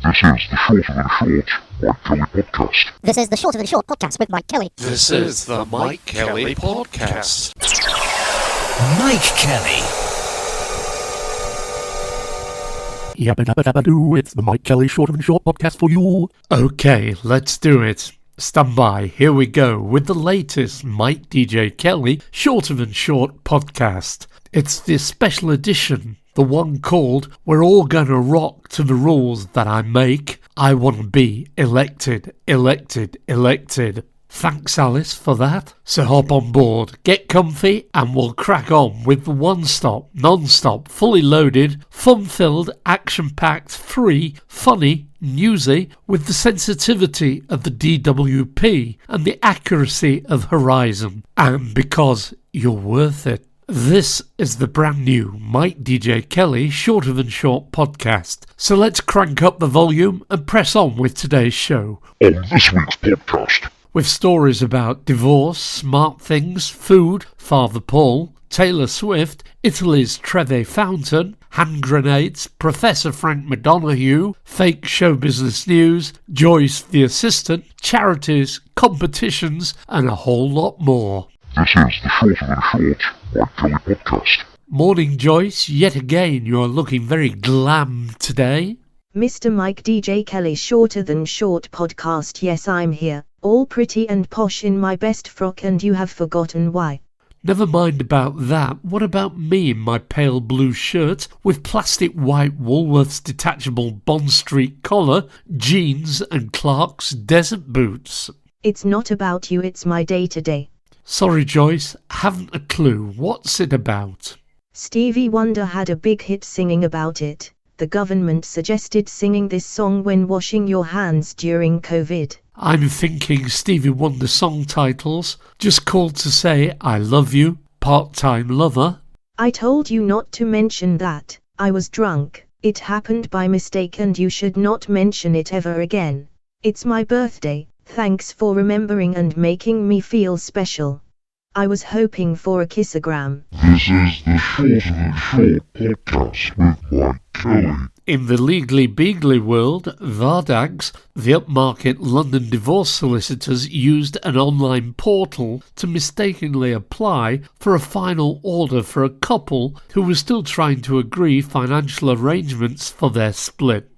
This is the Shorter Than Short podcast with Mikedjkelly. This is the Mikedjkelly podcast. Mikedjkelly. Yabba-dabba-dabba-doo, it's the Mikedjkelly Shorter Than Short podcast for you. Okay, let's do it. Stand by, here we go with the latest Mikedjkelly Shorter Than Short podcast. It's the special edition, the one called We're All Gonna Rock to the Rules That I Make. I Want to Be Elected. Thanks, Alice, for that. So hop on board, get comfy, and we'll crack on with the one-stop, non-stop, fully loaded, fun-filled, action-packed, free, funny, newsy, with the sensitivity of the DWP and the accuracy of Horizon. And because you're worth it. This is the brand new Mikedjkelly Shorter Than Short podcast. So let's crank up the volume and press on with today's show. On this week's podcast, with stories about divorce, smart things, food, Father Paul, Taylor Swift, Italy's Trevi fountain, hand grenades, Professor Frank McDonough, fake Showbusiness news, Joyce the assistant, charities, competitions, and a whole lot more. this is the Shorter Than Short Mikedjkelly podcast. Morning, Joyce. Yet again, you're looking very glam today. Mr. Mikedjkelly Shorter Than Short podcast. Yes, I'm here, all pretty and posh in my best frock, and you have forgotten why. Never mind about that. What about me in my pale blue shirt with plastic white Woolworths detachable Bond Street collar, jeans and Clark's desert boots? It's not about you, it's my day-to-day. Sorry, Joyce, haven't a clue. What's it about? Stevie Wonder had a big hit singing about it. The government suggested singing this song when washing your hands during COVID. I'm thinking Stevie Wonder song titles. Just called to say I love you, part-time lover. I told you not to mention that. I was drunk. It happened by mistake and you should not mention it ever again. It's my birthday. Thanks for remembering and making me feel special. I was hoping for a kissogram. This is the Shorter Than Short podcast with Mikedjkelly. In the legally beagly world, Vardags, the upmarket London divorce solicitors used an online portal to mistakenly apply for a final order for a couple who was still trying to agree financial arrangements for their split.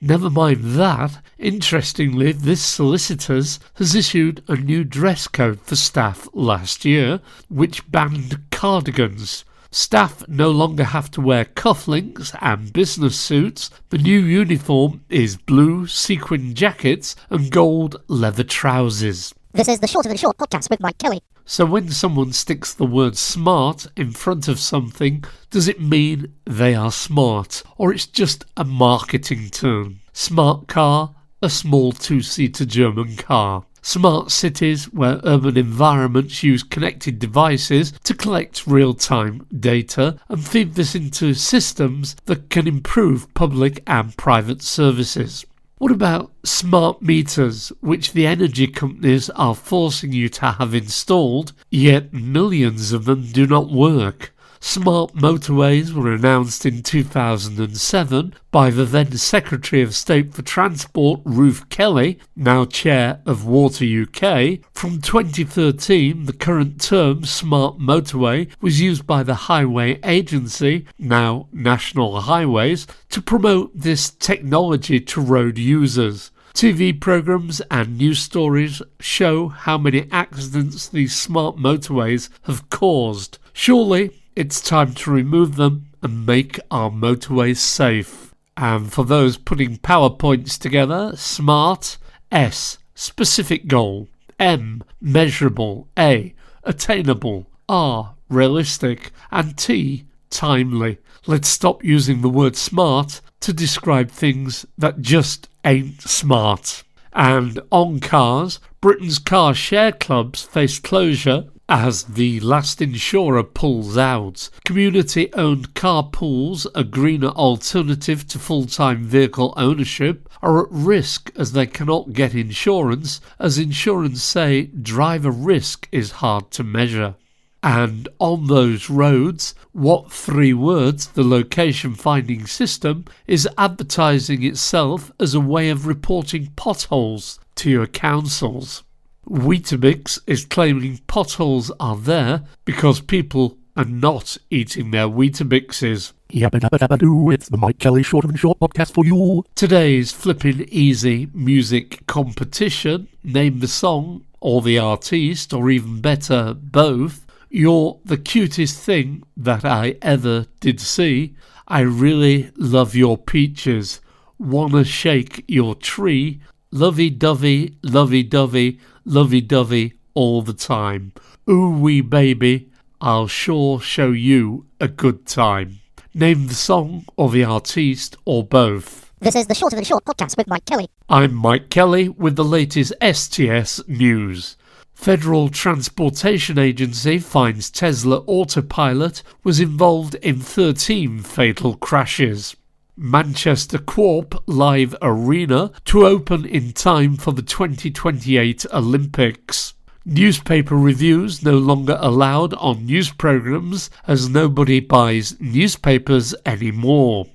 Never mind that, interestingly, this solicitors has issued a new dress code for staff last year, which banned cardigans. Staff no longer have to wear cufflinks and business suits. The new uniform is blue sequin jackets and gold leather trousers. This is the Shorter Than Short podcast with Mikedjkelly. So when someone sticks the word smart in front of something, does it mean they are smart? Or it's just a marketing term? Smart car, a small two-seater German car. Smart cities where urban environments use connected devices to collect real-time data and feed this into systems that can improve public and private services. What about smart meters, which the energy companies are forcing you to have installed, yet millions of them do not work? Smart motorways were announced in 2007 by the then Secretary of State for Transport, Prof Kelly, now Chair of Water UK. From 2013, the current term smart motorway was used by the Highway Agency, now National Highways, to promote this technology to road users. TV programmes and news stories show how many accidents these smart motorways have caused. Surely, it's time to remove them and make our motorways safe. And for those putting PowerPoints together, SMART, S, specific goal, M, measurable, A, attainable, R, realistic, and T, timely. Let's stop using the word smart to describe things that just ain't smart. And on cars, Britain's car share clubs face closure as the last insurer pulls out. Community-owned car pools, a greener alternative to full-time vehicle ownership, are at risk as they cannot get insurance, as insurance say driver risk is hard to measure. And on those roads, what 3 words the location finding system is advertising itself as a way of reporting potholes to your councils. Weetabix is claiming potholes are there because people are not eating their Weetabixes. Yabba dabba dabba doo, it's the Mike Kelly Short and Short podcast for you. Today's flippin' easy music competition, name the song or the artiste, or even better, both. You're the cutest thing that I ever did see. I really love your peaches. Wanna shake your tree. Lovey-dovey, lovey-dovey, lovey-dovey all the time. Ooh wee baby, I'll sure show you a good time. Name the song or the artiste or both. This is the Short of the Short podcast with Mike Kelly. I'm Mike Kelly with the latest STS news. Federal Transportation Agency finds Tesla Autopilot was involved in 13 fatal crashes. Manchester Corp Live Arena to open in time for the 2028 Olympics. Newspaper reviews no longer allowed on news programmes as nobody buys newspapers anymore.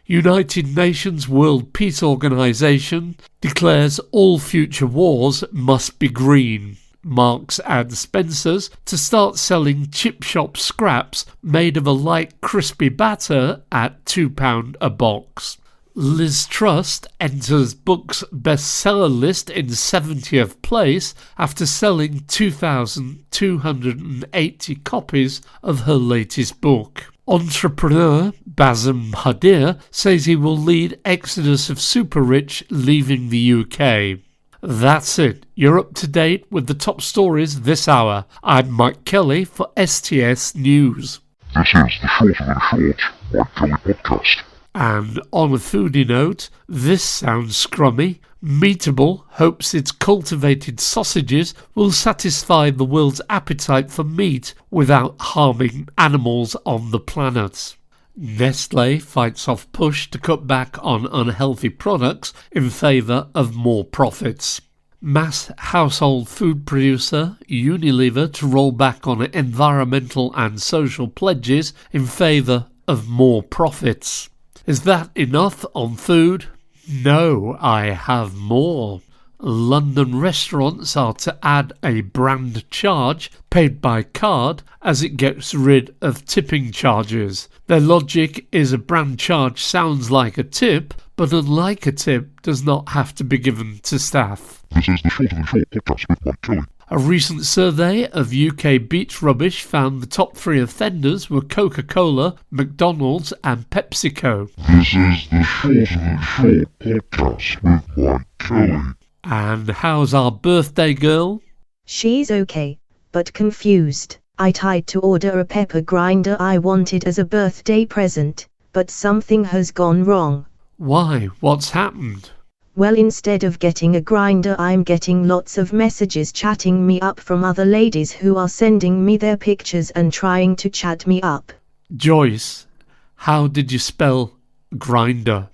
United Nations World Peace Organization declares all future wars must be green. Marks and Spencer's to start selling chip shop scraps made of a light crispy batter at £2 a box. Liz Truss enters Book's bestseller list in 70th place after selling 2,280 copies of her latest book. Entrepreneur Bazem Hadir says he will lead exodus of super-rich leaving the UK. That's it. You're up to date with the top stories this hour. I'm Mike Kelly for STS News. This is the Short of the Short Mike Kelly podcast. And on a foodie note, this sounds scrummy. Meatable hopes its cultivated sausages will satisfy the world's appetite for meat without harming animals on the planet. Nestle fights off push to cut back on unhealthy products in favour of more profits. Mass household food producer Unilever to roll back on environmental and social pledges in favour of more profits. Is that enough on food? No, I have more. London restaurants are to add a brand charge paid by card as it gets rid of tipping charges. Their logic is a brand charge sounds like a tip, but unlike a tip, does not have to be given to staff. This is the Short of the Short podcast with Mike Kelly. A recent survey of UK beach rubbish found the top 3 offenders were Coca-Cola, McDonald's and PepsiCo. This is the Short of the Short podcast with Mike Kelly. And how's our birthday girl? She's okay, but confused. I tried to order a pepper grinder I wanted as a birthday present, but something has gone wrong. Why? What's happened? Well, instead of getting a grinder, I'm getting lots of messages chatting me up from other ladies who are sending me their pictures and trying to chat me up. Joyce, how did you spell grinder?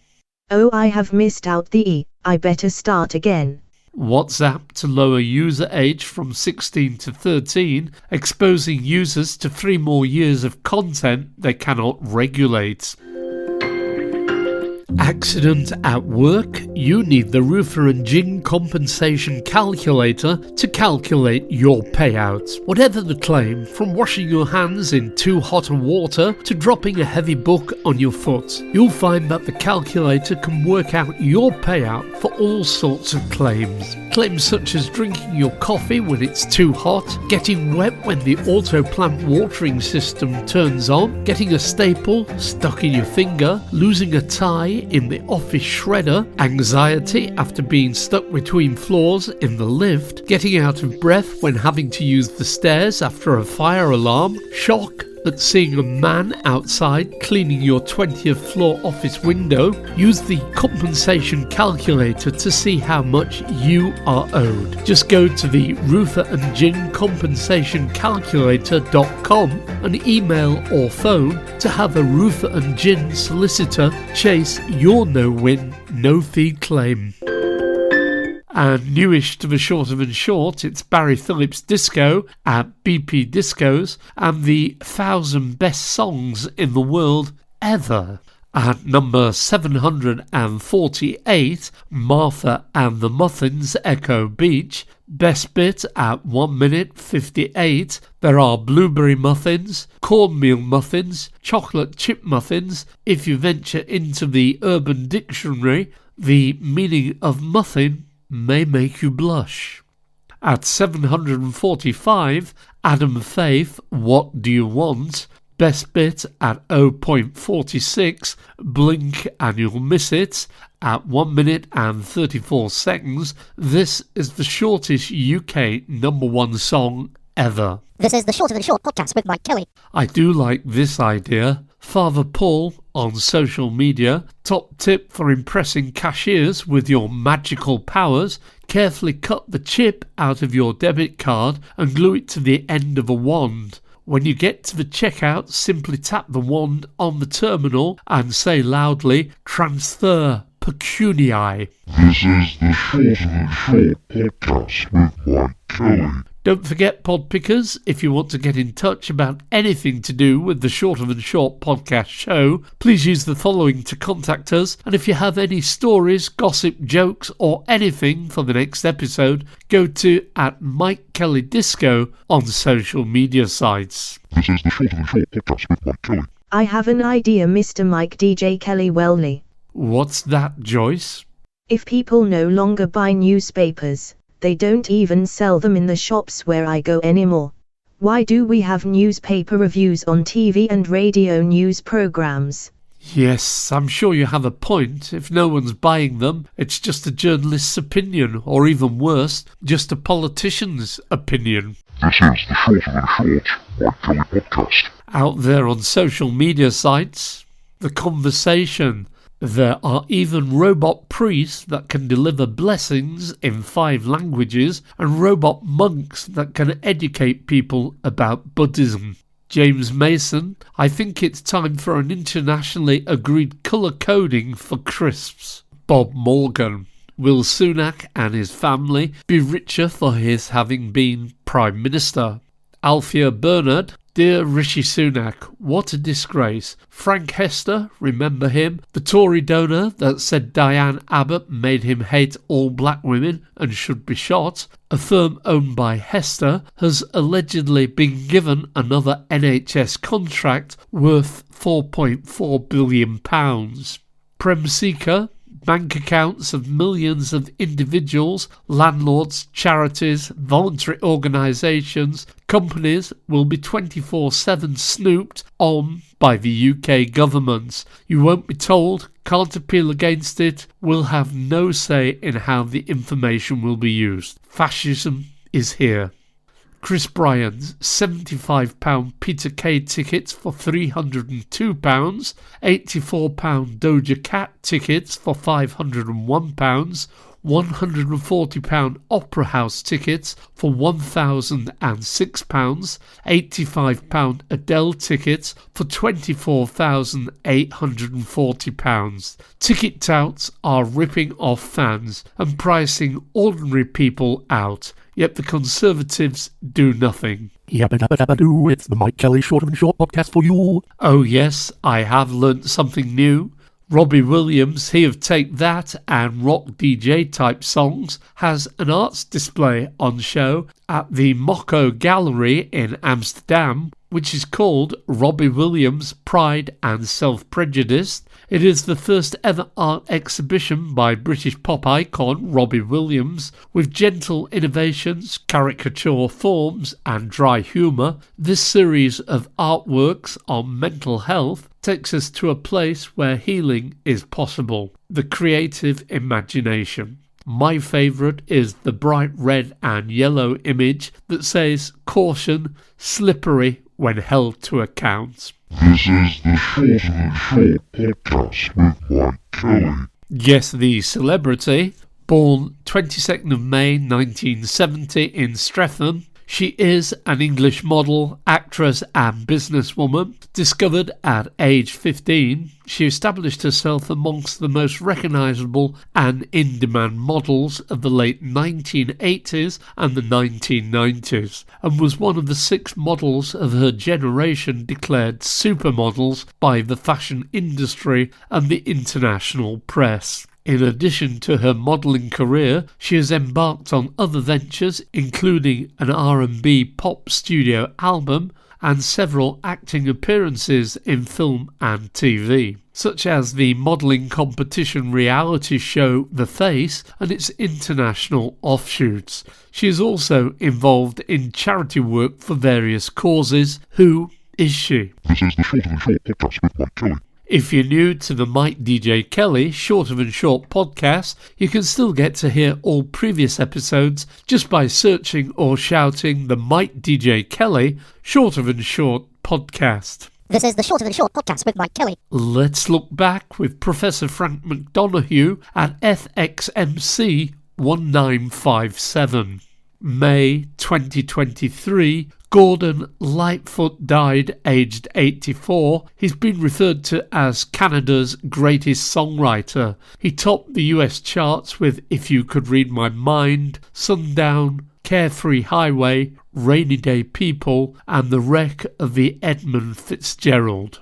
Oh, I have missed out the E. I better start again. WhatsApp to lower user age from 16 to 13, exposing users to 3 more years of content they cannot regulate. Accident at work? You need the Roofer and Jing compensation calculator to calculate your payouts. Whatever the claim, from washing your hands in too hot water to dropping a heavy book on your foot, you'll find that the calculator can work out your payout for all sorts of claims. Claims such as drinking your coffee when it's too hot, getting wet when the auto plant watering system turns on, getting a staple stuck in your finger, losing a tie in the office shredder, anxiety after being stuck between floors in the lift, getting out of breath when having to use the stairs after a fire alarm, shock at seeing a man outside cleaning your 20th floor office window. Use the compensation calculator to see how much you are owed. Just go to the Roofer and Jing compensationcalculator.com and email or phone to have a Roofer and Jing solicitor chase your no-win, no-fee claim. And newish to the Short of and Short, it's Barry Phillips Disco at BP Discos and the 1,000 best songs in the world ever. At number 748, Martha and the Muffins, Echo Beach. Best bit at 1 minute 58. There are blueberry muffins, cornmeal muffins, chocolate chip muffins. If you venture into the Urban Dictionary, the meaning of muffin may make you blush. At 745, Adam Faith, What Do You Want? Best bit at 0.46, Blink and You'll Miss It at 1 minute and 34 seconds. This is the shortest UK number one song ever. This is the Short of and Short podcast with Mike Kelly. I do like this idea. Father Paul on social media. Top tip for impressing cashiers with your magical powers. Carefully cut the chip out of your debit card and glue it to the end of a wand. When you get to the checkout, simply tap the wand on the terminal and say loudly, "Transfer pecuniae." This is the Short and Short podcast with Mike Kelly. Don't forget, pod pickers, if you want to get in touch about anything to do with the Short and Short podcast show, please use the following to contact us. And if you have any stories, gossip, jokes, or anything for the next episode, go to @MikeKellyDisco on social media sites. This is the Short and Short podcast with Mike Kelly. I have an idea, Mr. Mikedjkelly Welly. What's that, Joyce? If people no longer buy newspapers, they don't even sell them in the shops where I go anymore. Why do we have newspaper reviews on TV and radio news programs? Yes, I'm sure you have a point. If no one's buying them, it's just a journalist's opinion, or even worse, just a politician's opinion. This is the Short and Short Mike Kelly podcast. Out there on social media sites, the conversation. There are even robot priests that can deliver blessings in 5 languages and robot monks that can educate people about Buddhism. James Mason, I think it's time for an internationally agreed colour coding for crisps. Bob Morgan, will Sunak and his family be richer for his having been Prime Minister? Althea Bernard, dear Rishi Sunak, what a disgrace. Frank Hester, remember him? The Tory donor that said Diane Abbott made him hate all black women and should be shot. A firm owned by Hester has allegedly been given another NHS contract worth £4.4 billion. Prem Seeker, bank accounts of millions of individuals, landlords, charities, voluntary organisations, companies will be 24/7 snooped on by the UK government. You won't be told, can't appeal against it, will have no say in how the information will be used. Fascism is here. Chris Bryan's £75 Peter Kay tickets for £302, £84 Doja Cat tickets for £501, £140 Opera House tickets for £1,006, £85 Adele tickets for £24,840. Ticket touts are ripping off fans and pricing ordinary people out. Yet the Conservatives do nothing. Yabba dabba dabba doo, it's the Mike Kelly Short and Short podcast for you. Oh yes, I have learnt something new. Robbie Williams, he of Take That and rock DJ type songs, has an arts display on show at the Mocco Gallery in Amsterdam, which is called Robbie Williams Pride and Self-Prejudice. It is the first ever art exhibition by British pop icon Robbie Williams. With gentle innovations, caricature forms and dry humour, this series of artworks on mental health takes us to a place where healing is possible. The creative imagination. My favourite is the bright red and yellow image that says, "Caution, slippery when held to account." This is the Short and Short podcast with Mike Kelly. Guess the celebrity. Born 22nd of May 1970 in Streatham, She is an English model, actress and businesswoman. Discovered at age 15, she established herself amongst the most recognisable and in-demand models of the late 1980s and the 1990s, and was one of the 6 models of her generation declared supermodels by the fashion industry and the international press. In addition to her modelling career, she has embarked on other ventures, including an R&B pop studio album and several acting appearances in film and TV, such as the modelling competition reality show The Face and its international offshoots. She is also involved in charity work for various causes. Who is she? This is the Shorter Than Short podcast with Mikedjkelly. If you're new to the Mikedjkelly Shorter Than Short podcast, you can still get to hear all previous episodes just by searching or shouting the Mikedjkelly Shorter Than Short podcast. This is the Shorter Than Short podcast with Mikedjkelly. Let's look back with Professor Frank McDonough at FXMC 1957. May 2023, Gordon Lightfoot died aged 84. He's been referred to as Canada's greatest songwriter. He topped the US charts with If You Could Read My Mind, Sundown, Carefree Highway, Rainy Day People and The Wreck of the Edmund Fitzgerald.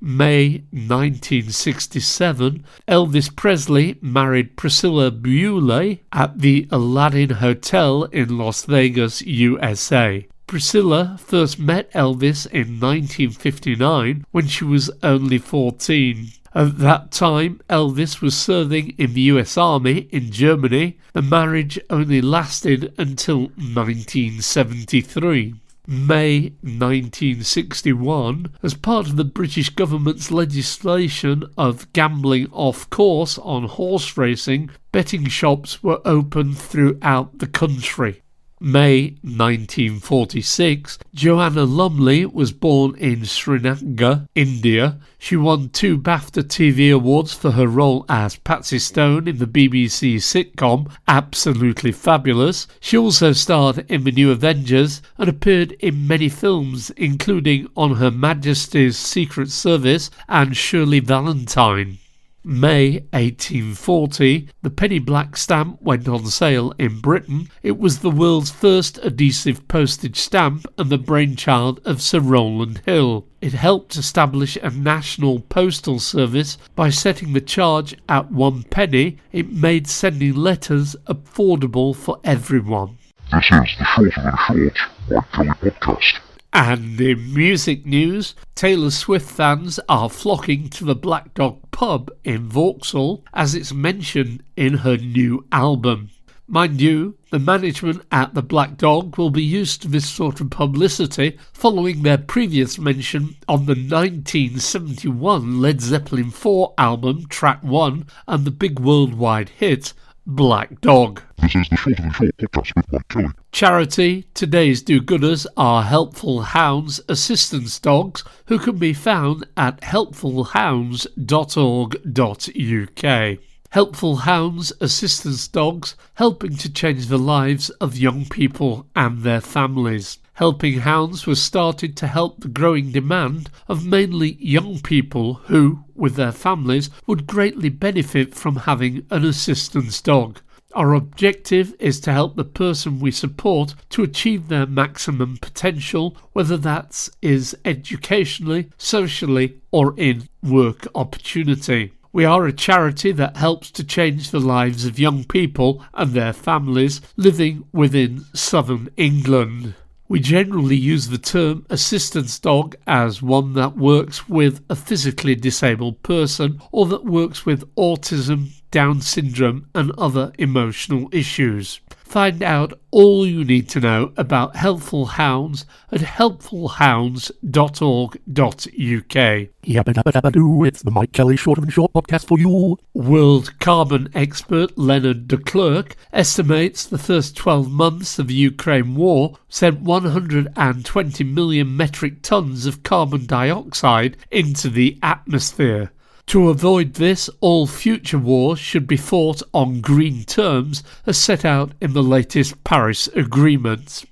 May 1967, Elvis Presley married Priscilla Bewley at the Aladdin Hotel in Las Vegas, USA. Priscilla first met Elvis in 1959 when she was only 14. At that time, Elvis was serving in the US Army in Germany. The marriage only lasted until 1973. May 1961, as part of the British government's legislation of gambling off course on horse racing, betting shops were opened throughout the country. May 1946, Joanna Lumley was born in Srinagar, India. She won 2 BAFTA TV awards for her role as Patsy Stone in the BBC sitcom Absolutely Fabulous. She also starred in The New Avengers and appeared in many films, including On Her Majesty's Secret Service and Shirley Valentine. May 1840, the penny black stamp went on sale in Britain. It was the world's first adhesive postage stamp and the brainchild of Sir Rowland Hill. It helped establish a national postal service by setting the charge at 1 penny. It made sending letters affordable for everyone. This is the Shorter Than Short Mikedjkelly podcast. And in music news, Taylor Swift fans are flocking to the Black Dog pub in Vauxhall as it's mentioned in her new album. Mind you, the management at the Black Dog will be used to this sort of publicity following their previous mention on the 1971 Led Zeppelin 4 album Track 1 and the big worldwide hit Black Dog. This is the Shorter Than Short podcast with Mikedjkelly. Charity. Today's do-gooders are Helpful Hounds assistance dogs who can be found at helpfulhounds.org.uk. Helpful Hounds assistance dogs helping to change the lives of young people and their families. Helping Hounds was started to help the growing demand of mainly young people who, with their families, would greatly benefit from having an assistance dog. Our objective is to help the person we support to achieve their maximum potential, whether that is educationally, socially, or in work opportunity. We are a charity that helps to change the lives of young people and their families living within southern England. We generally use the term assistance dog as one that works with a physically disabled person or that works with autism, Down syndrome and other emotional issues. Find out all you need to know about Helpful Hounds at helpfulhounds.org.uk. Yabba dabba dabba doo, it's the Mikedjkelly Shorter Than Short podcast for you. World carbon expert Leonard de Klerk estimates the first 12 months of the Ukraine war sent 120 million metric tons of carbon dioxide into the atmosphere. To avoid this, all future wars should be fought on green terms as set out in the latest Paris Agreement.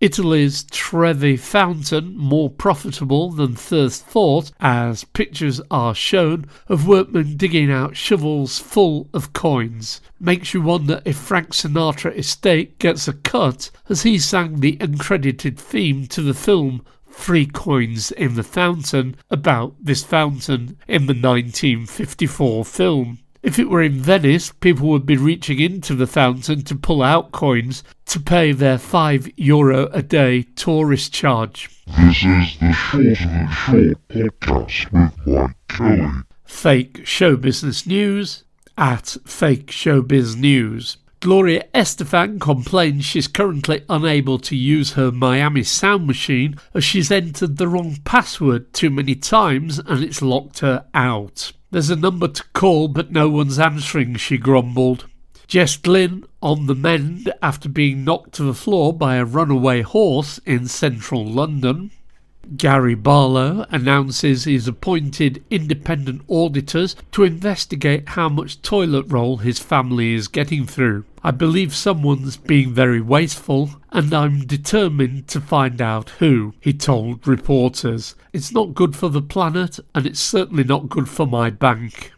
Italy's Trevi fountain more profitable than Thirst thought, as pictures are shown of workmen digging out shovels full of coins. Makes you wonder if Frank Sinatra estate gets a cut, as he sang the uncredited theme to the film 3 Coins in the Fountain about this fountain in the 1954 film. If it were in Venice, people would be reaching into the fountain to pull out coins to pay their €5 a day tourist charge. This is the Shorter Than Short podcast with Mike Kelly. Fake Showbusiness News at Fake Showbiz News. Gloria Estefan complains she's currently unable to use her Miami sound machine as she's entered the wrong password too many times and it's locked her out. There's a number to call but no one's answering, she grumbled. Jess Glynn on the mend after being knocked to the floor by a runaway horse in central London. Gary Barlow announces he's appointed independent auditors to investigate how much toilet roll his family is getting through. I believe someone's being very wasteful and I'm determined to find out who, he told reporters. It's not good for the planet and it's certainly not good for my bank.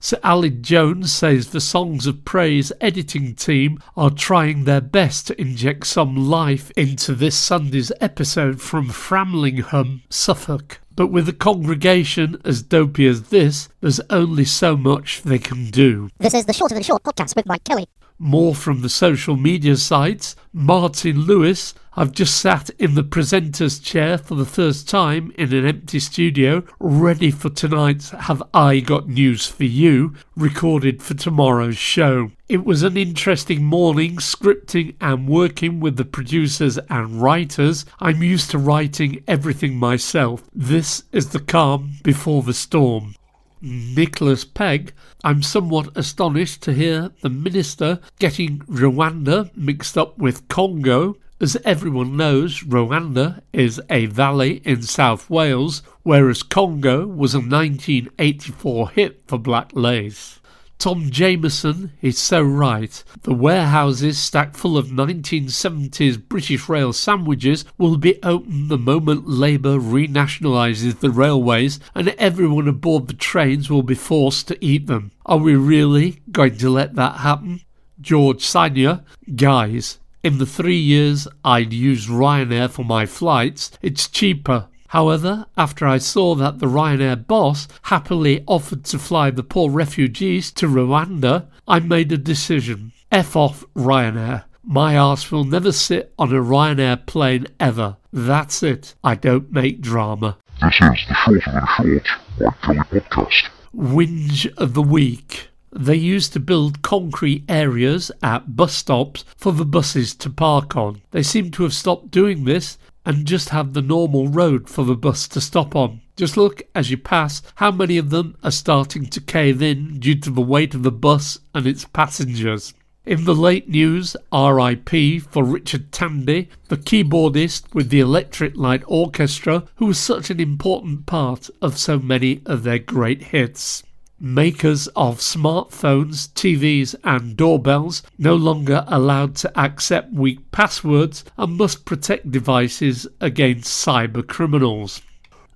Sir Aled Jones says the Songs of Praise editing team are trying their best to inject some life into this Sunday's episode from Framlingham, Suffolk. But with a congregation as dopey as this, there's only so much they can do. This is the Shorter Than Short podcast with Mike Kelly. More from the social media sites. Martin Lewis, I've just sat in the presenter's chair for the first time in an empty studio, ready for tonight's Have I Got News For You, recorded for tomorrow's show. It was an interesting morning scripting and working with the producers and writers. I'm used to writing everything myself. This is the calm before the storm. Nicholas Pegg, I'm somewhat astonished to hear the minister getting Rwanda mixed up with Congo. As everyone knows, Rwanda is a valley in South Wales, whereas Congo was a 1984 hit for Black Lace. Tom Jameson is so right. The warehouses stacked full of 1970s British Rail sandwiches will be open the moment Labour renationalises the railways and everyone aboard the trains will be forced to eat them. Are we really going to let that happen? George Sanya, guys, in the 3 years I'd used Ryanair for my flights, it's cheaper. However, after I saw that the Ryanair boss happily offered to fly the poor refugees to Rwanda, I made a decision. F off Ryanair. My arse will never sit on a Ryanair plane ever. That's it. I don't make drama. This is the Shorter Than Short Mike Kelly podcast. Whinge of the week. They used to build concrete areas at bus stops for the buses to park on. They seem to have stopped doing this and just have the normal road for the bus to stop on. Just look as you pass how many of them are starting to cave in due to the weight of the bus and its passengers. In the late news, RIP for Richard Tandy, the keyboardist with the Electric Light Orchestra, who was such an important part of so many of their great hits. Makers of smartphones, TVs and doorbells no longer allowed to accept weak passwords and must protect devices against cyber criminals.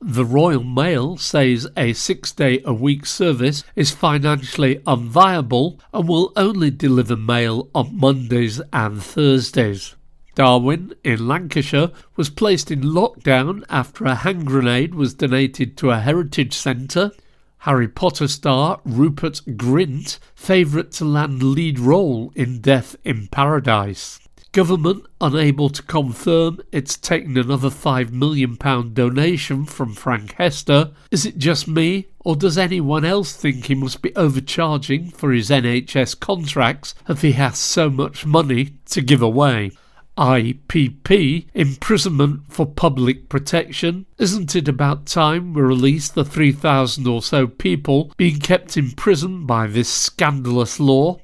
The Royal Mail says a 6-day-a-week service is financially unviable and will only deliver mail on Mondays and Thursdays. Darwin in Lancashire was placed in lockdown after a hand grenade was donated to a heritage centre. Harry Potter star Rupert Grint, favourite to land lead role in Death in Paradise. Government unable to confirm it's taken another £5 million donation from Frank Hester. Is it just me, or does anyone else think he must be overcharging for his NHS contracts if he has so much money to give away? IPP, imprisonment for public protection. Isn't it about time we release the 3,000 or so people being kept in prison by this scandalous law?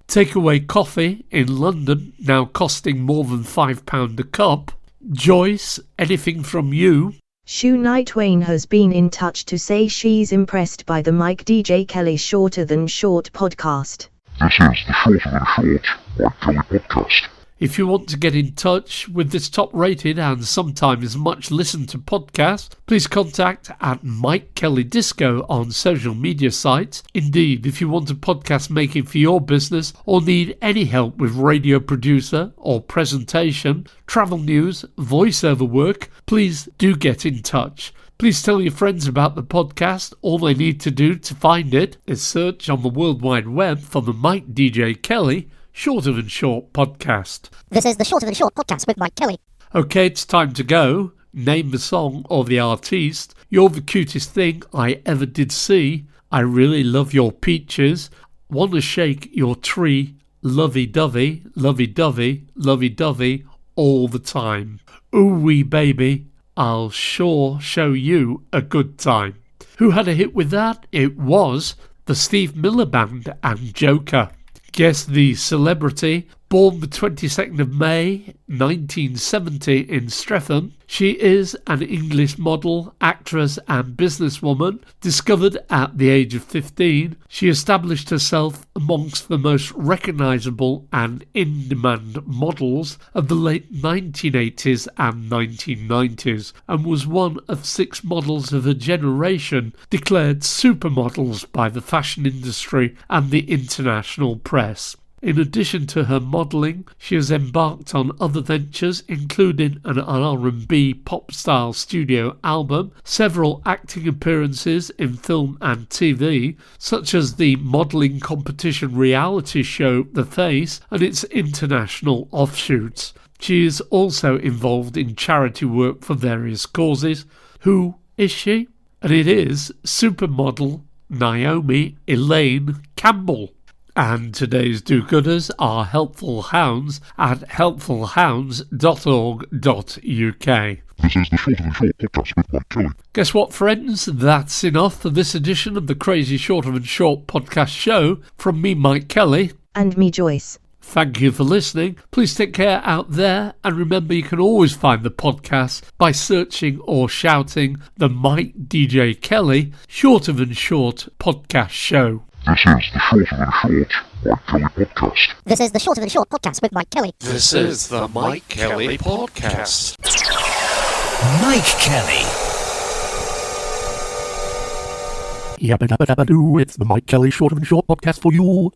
Takeaway coffee in London now costing more than £5 a cup. Joyce, anything from you? Sue Nightwain has been in touch to say she's impressed by the Mikedjkelly Shorter Than Short podcast. This is the Shorter Than Short Mike Kelly podcast. If you want to get in touch with this top-rated and sometimes much-listened to podcast, please contact at Mikedjkelly Disco on social media sites. Indeed, if you want a podcast making for your business or need any help with radio producer or presentation, travel news, voiceover work, please do get in touch. Please tell your friends about the podcast. All they need to do to find it is search on the World Wide Web for the Mikedjkelly Shorter Than Short podcast. This is the Shorter Than Short podcast with Mike Kelly. Okay, it's time to go. Name the song or the artiste. You're the cutest thing I ever did see. I really love your peaches. Wanna shake your tree. Lovey-dovey, lovey-dovey, lovey-dovey all the time. Ooh wee baby, I'll sure show you a good time. Who had a hit with that? It was the Steve Miller Band and Joker. Guess the celebrity, born the 22nd of May 1970 in Streatham. She is an English model, actress and businesswoman. Discovered at the age of 15, she established herself amongst the most recognisable and in-demand models of the late 1980s and 1990s, and was one of 6 models of her generation declared supermodels by the fashion industry and the international press. In addition to her modelling, she has embarked on other ventures, including an R&B pop-style studio album, several acting appearances in film and TV, such as the modelling competition reality show The Face and its international offshoots. She is also involved in charity work for various causes. Who is she? And it is supermodel Naomi Elaine Campbell. And today's do-gooders are Helpful Hounds at helpfulhounds.org.uk. This is the Shorter Than Short podcast with Mike Kelly. Guess what, friends? That's enough for this edition of the Crazy Shorter Than Short podcast show from me, Mike Kelly. And me, Joyce. Thank you for listening. Please take care out there, and remember you can always find the podcast by searching or shouting the Mikedjkelly Shorter Than Short podcast show. This is the Shorter Than Short podcast with Mike Kelly. This is the Shorter Than Short podcast with Mike Kelly. This is the Mikedjkelly podcast. Mikedjkelly. Yabba dabba dabba doo, it's the Mike Kelly Shorter Than Short podcast for you.